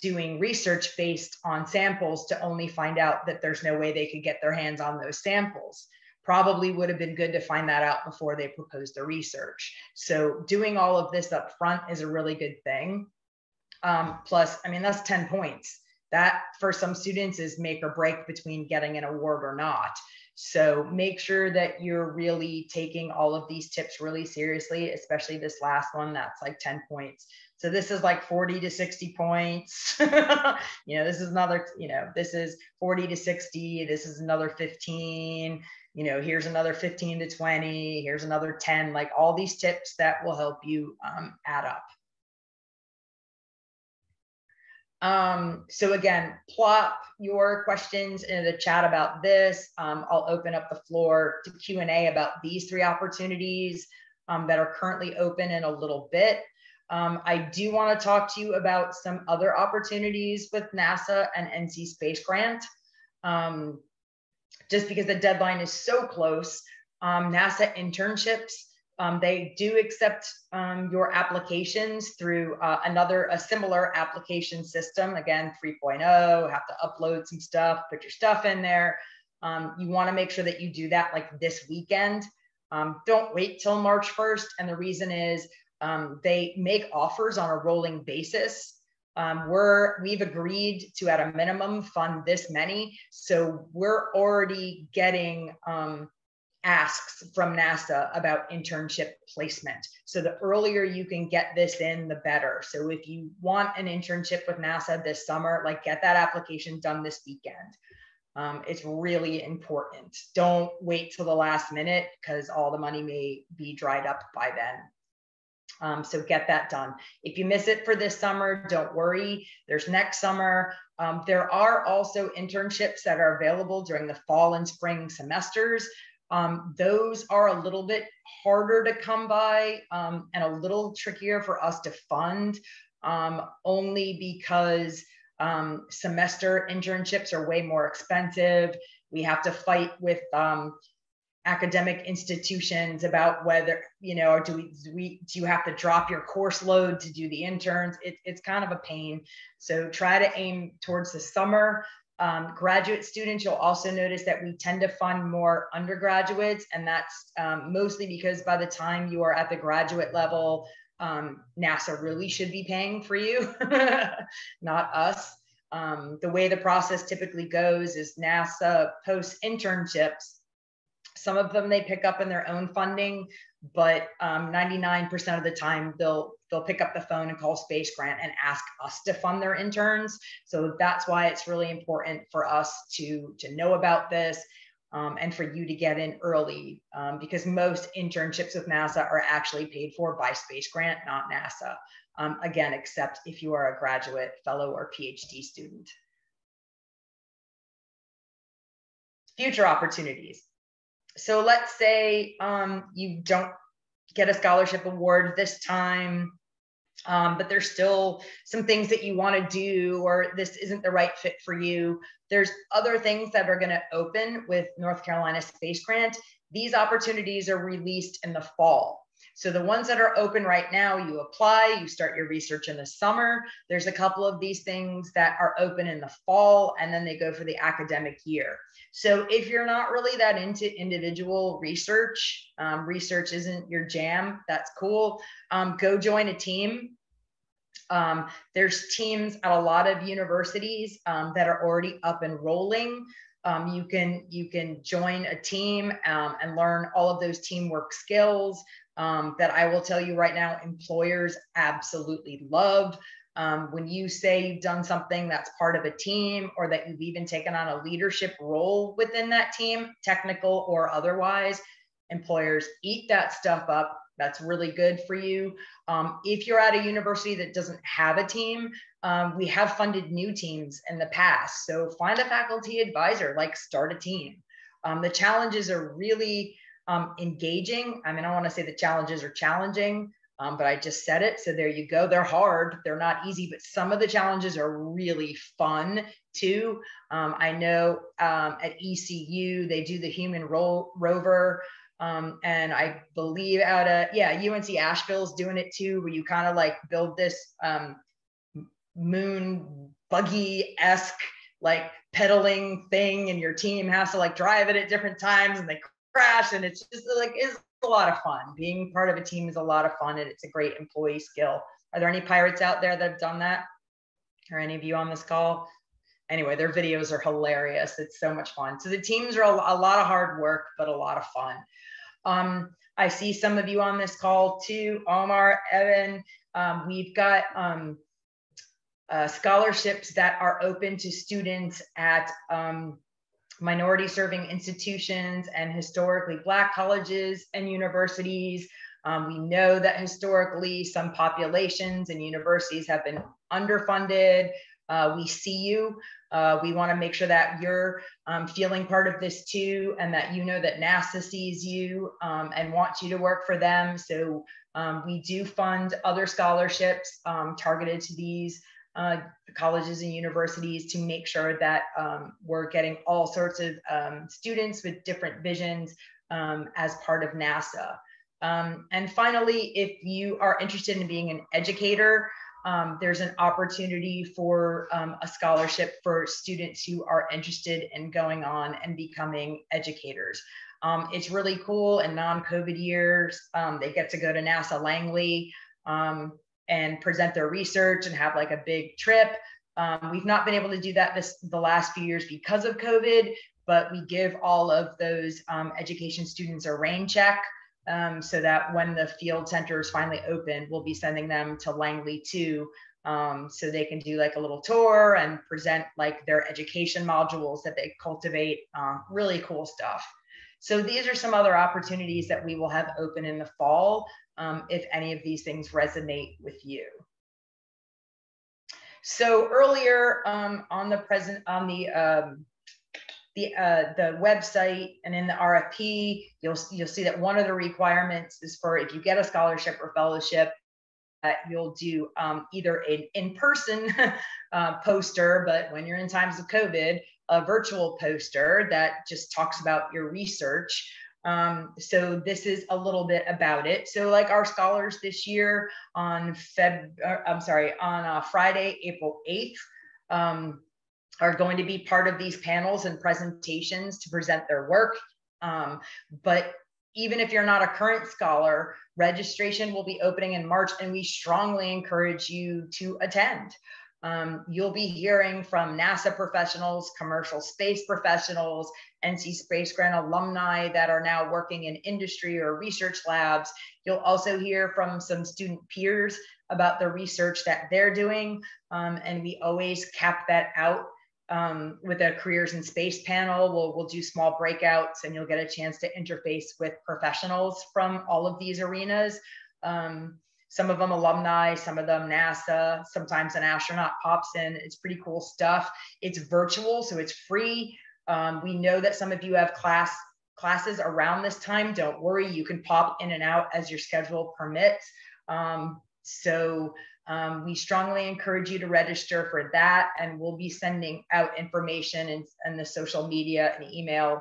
doing research based on samples to only find out that there's no way they could get their hands on those samples. Probably would have been good to find that out before they proposed the research. So doing all of this up front is a really good thing. Plus, that's 10 points. That for some students is make or break between getting an award or not. So make sure that you're really taking all of these tips really seriously, especially this last one, that's 10 points. So this is 40 to 60 points. This is another, this is 40 to 60. This is another 15. Here's another 15 to 20. Here's another 10, all these tips that will help you add up. So again, plop your questions in the chat about this. I'll open up the floor to Q&A about these 3 opportunities that are currently open in a little bit. I do want to talk to you about some other opportunities with NASA and NC Space Grant. Just because the deadline is so close, NASA internships, they do accept your applications through a similar application system. Again, 3.0, have to upload some stuff, put your stuff in there. You want to make sure that you do that this weekend. Don't wait till March 1st. And the reason is they make offers on a rolling basis. We've agreed to, at a minimum, fund this many. So we're already getting asks from NASA about internship placement. So the earlier you can get this in, the better. So if you want an internship with NASA this summer, get that application done this weekend. It's really important. Don't wait till the last minute, because all the money may be dried up by then. So get that done. If you miss it for this summer, don't worry. There's next summer. There are also internships that are available during the fall and spring semesters. Those are a little bit harder to come by and a little trickier for us to fund, only because semester internships are way more expensive. We have to fight with academic institutions about whether, you know, do you have to drop your course load to do the interns? It's kind of a pain. So try to aim towards the summer. Graduate students, you'll also notice that we tend to fund more undergraduates, and that's mostly because by the time you are at the graduate level, NASA really should be paying for you, not us. The way the process typically goes is NASA posts internships. Some of them they pick up in their own funding, but 99% of the time they'll pick up the phone and call Space Grant and ask us to fund their interns. So that's why it's really important for us to know about this and for you to get in early, because most internships with NASA are actually paid for by Space Grant, not NASA. Again, except if you are a graduate, fellow, or PhD student. Future opportunities. So let's say you don't get a scholarship award this time, but there's still some things that you want to do, or this isn't the right fit for you. There's other things that are going to open with North Carolina Space Grant. These opportunities are released in the fall. So the ones that are open right now, you apply, you start your research in the summer. There's a couple of these things that are open in the fall, and then they go for the academic year. So if you're not really that into individual research, research isn't your jam, that's cool. Go join a team. There's teams at a lot of universities that are already up and rolling. You can join a team and learn all of those teamwork skills that I will tell you right now, employers absolutely love. When you say you've done something that's part of a team, or that you've even taken on a leadership role within that team, technical or otherwise, employers eat that stuff up. That's really good for you. If you're at a university that doesn't have a team, we have funded new teams in the past. So find a faculty advisor, like start a team. The challenges are really engaging. I mean, I don't want to say the challenges are challenging, but I just said it. So there you go. They're hard. They're not easy, but some of the challenges are really fun too. I know at ECU, they do the human rover. And I believe out at, UNC Asheville's doing it too, where you kind of like build this moon buggy-esque like pedaling thing, and your team has to like drive it at different times, and they crash, and it's just like, it's a lot of fun. Being part of a team is a lot of fun, and it's a great employee skill. Are there any pirates out there that have done that? Or any of you on this call? Anyway, their videos are hilarious. It's so much fun. So the teams are a lot of hard work, but a lot of fun. I see some of you on this call too, Omar, Evan. We've got scholarships that are open to students at minority serving institutions and historically Black colleges and universities. We know that historically some populations and universities have been underfunded. We see you. We want to make sure that you're feeling part of this too, and that you know that NASA sees you and wants you to work for them. So we do fund other scholarships targeted to these colleges and universities to make sure that we're getting all sorts of students with different visions as part of NASA. And finally, if you are interested in being an educator, there's an opportunity for a scholarship for students who are interested in going on and becoming educators. It's really cool. In non-COVID years, they get to go to NASA Langley and present their research and have like a big trip. We've not been able to do that the last few years because of COVID, but we give all of those education students a rain check. So that when the field center is finally open, we'll be sending them to Langley too, so they can do like a little tour and present like their education modules that they cultivate. Really cool stuff. So these are some other opportunities that we will have open in the fall, if any of these things resonate with you. So earlier on the website and in the RFP, you'll see that one of the requirements is for, if you get a scholarship or fellowship, you'll do either an in-person poster, but when you're in times of COVID, a virtual poster that just talks about your research. So this is a little bit about it. So like our scholars this year on Friday, April 8th, are going to be part of these panels and presentations to present their work. But even if you're not a current scholar, registration will be opening in March, and we strongly encourage you to attend. You'll be hearing from NASA professionals, commercial space professionals, NC Space Grant alumni that are now working in industry or research labs. You'll also hear from some student peers about the research that they're doing. And we always cap that out with a careers in space panel. We'll do small breakouts, and you'll get a chance to interface with professionals from all of these arenas. Some of them alumni, some of them NASA, sometimes an astronaut pops in. It's pretty cool stuff. It's virtual, so it's free. We know that some of you have classes around this time. Don't worry, you can pop in and out as your schedule permits. We strongly encourage you to register for that, and we'll be sending out information in the social media and email.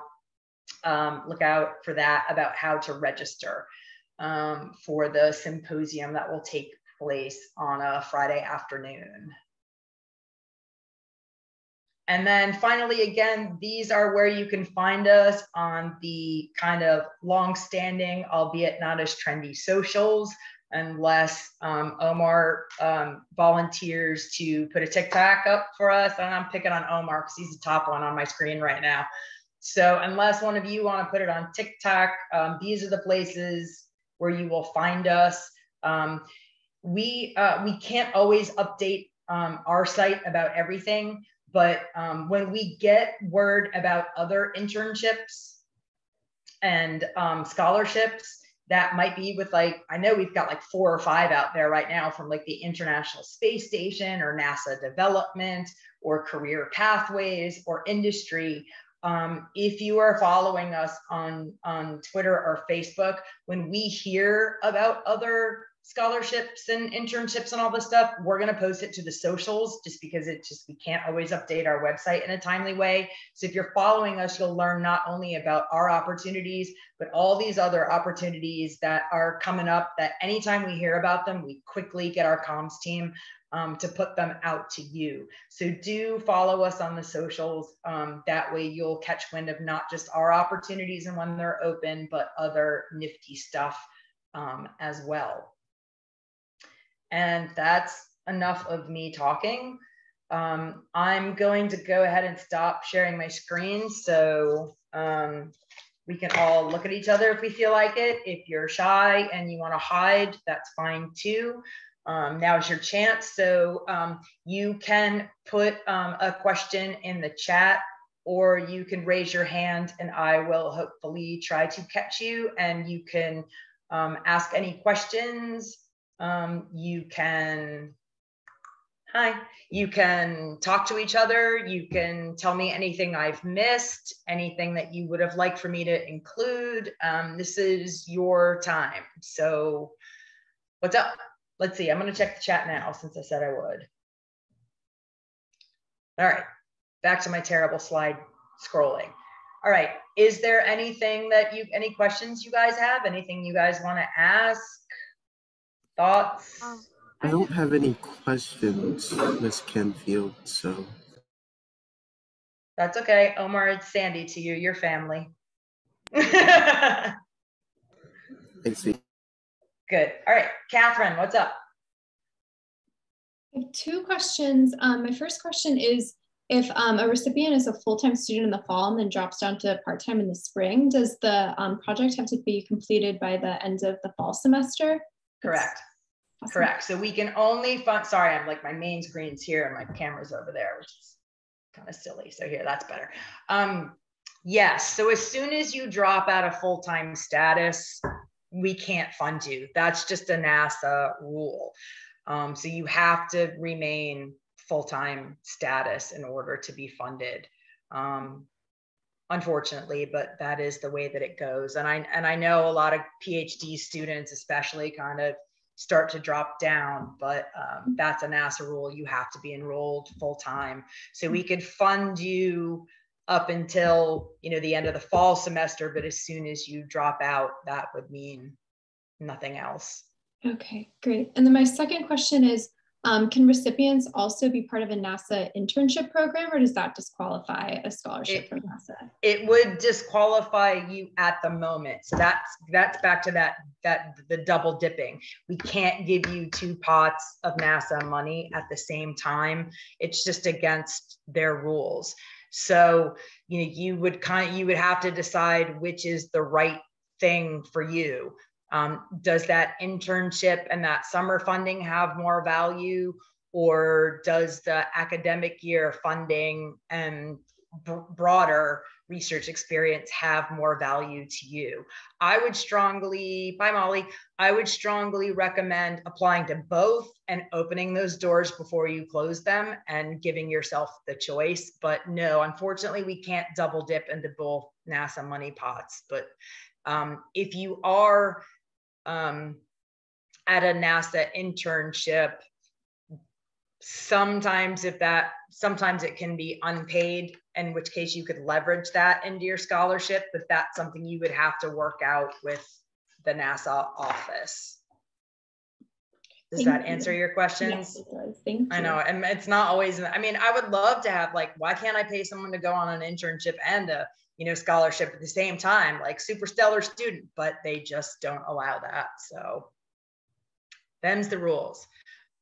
Look out for that about how to register for the symposium that will take place on a Friday afternoon. And then finally, again, these are where you can find us on the kind of long-standing, albeit not as trendy socials, unless Omar volunteers to put a TikTok up for us. And I'm picking on Omar because he's the top one on my screen right now. So unless one of you want to put it on TikTok, these are the places where you will find us. We can't always update our site about everything, but when we get word about other internships and scholarships, that might be with like, I know we've got like 4 or 5 out there right now from like the International Space Station or NASA Development or Career Pathways or Industry. If you are following us on Twitter or Facebook, when we hear about other scholarships and internships and all this stuff, we're going to post it to the socials, just because we can't always update our website in a timely way. So if you're following us, you'll learn not only about our opportunities, but all these other opportunities that are coming up, that anytime we hear about them, we quickly get our comms team to put them out to you. So do follow us on the socials. That way you'll catch wind of not just our opportunities and when they're open, but other nifty stuff as well. And that's enough of me talking. I'm going to go ahead and stop sharing my screen so we can all look at each other if we feel like it. If you're shy and you want to hide, that's fine too. Now is your chance. So you can put a question in the chat, or you can raise your hand and I will hopefully try to catch you, and you can ask any questions. You can talk to each other. You can tell me anything I've missed, anything that you would have liked for me to include. This is your time. So what's up? Let's see, I'm going to check the chat now since I said I would. All right, back to my terrible slide scrolling. All right, is there anything that any questions you guys have? Anything you guys want to ask? Thoughts? I don't have any questions, Miss Canfield, so. That's okay. Omar, it's Sandy to you, your family. I see. Good. All right, Catherine, what's up? I have 2 questions. My first question is, if a recipient is a full-time student in the fall and then drops down to part-time in the spring, does the project have to be completed by the end of the fall semester? Correct. Awesome. Correct. So we can only fund, sorry, I'm like, my main screen's here and my camera's over there, which is kind of silly. So here, that's better. Yes. So as soon as you drop out of full-time status, we can't fund you. That's just a NASA rule. So you have to remain full-time status in order to be funded. Unfortunately, but that is the way that it goes. And I know a lot of PhD students, especially, kind of start to drop down, but that's a NASA rule. You have to be enrolled full-time. So we could fund you up until, the end of the fall semester. But as soon as you drop out, that would mean nothing else. Okay, great. And then my second question is, can recipients also be part of a NASA internship program, or does that disqualify a scholarship from NASA? It would disqualify you at the moment. So that's back to the double dipping. We can't give you 2 pots of NASA money at the same time. It's just against their rules. So, you would have to decide which is the right thing for you. Does that internship and that summer funding have more value, or does the academic year funding and broader research experience have more value to you? I would strongly recommend applying to both and opening those doors before you close them and giving yourself the choice. But no, unfortunately, we can't double dip into both NASA money pots. But if you are at a NASA internship, sometimes it can be unpaid, in which case you could leverage that into your scholarship, but that's something you would have to work out with the NASA office. Does that answer your questions? Yes, it does. Thank you. I know, and it's not always, I would love to have, why can't I pay someone to go on an internship and a scholarship at the same time, like super stellar student, but they just don't allow that. So them's the rules.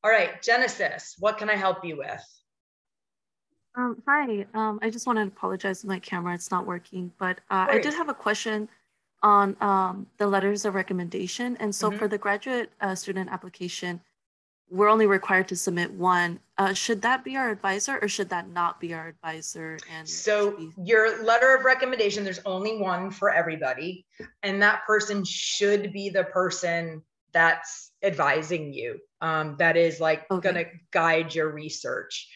All right, Genesis, what can I help you with? Hi, I just want to apologize for my camera, it's not working, but I did have a question on the letters of recommendation. And so for the graduate student application, we're only required to submit 1. Should that be our advisor, or should that not be our advisor? And so your letter of recommendation, there's only 1 for everybody. And that person should be the person that's advising you. That is gonna guide your research.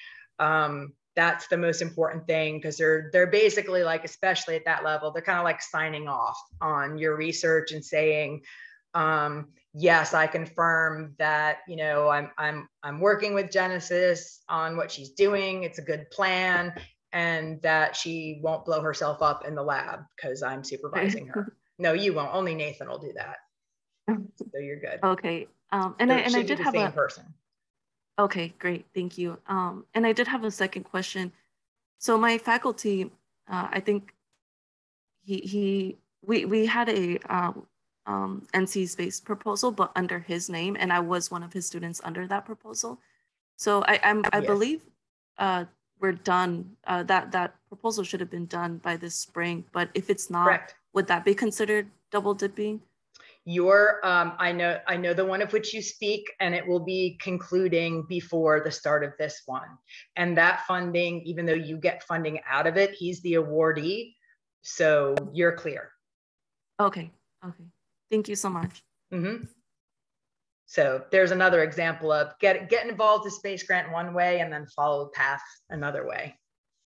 That's the most important thing, because they're basically especially at that level, they're kind of signing off on your research and saying, yes, I confirm that, I'm working with Genesis on what she's doing. It's a good plan, and that she won't blow herself up in the lab because I'm supervising her. No, you won't. Only Nathan will do that. So you're good. Okay. And I did have a person. Okay, great. Thank you. And I did have a second question. So my faculty, I think we had a NC space proposal, but under his name, and I was one of his students under that proposal. So I believe we're done. That proposal should have been done by this spring. But if it's not, correct, would that be considered double dipping? I know the one of which you speak, and it will be concluding before the start of this one. And that funding, even though you get funding out of it, he's the awardee. So you're clear. Okay. Thank you so much. So there's another example of get involved in space grant one way and then follow the path another way.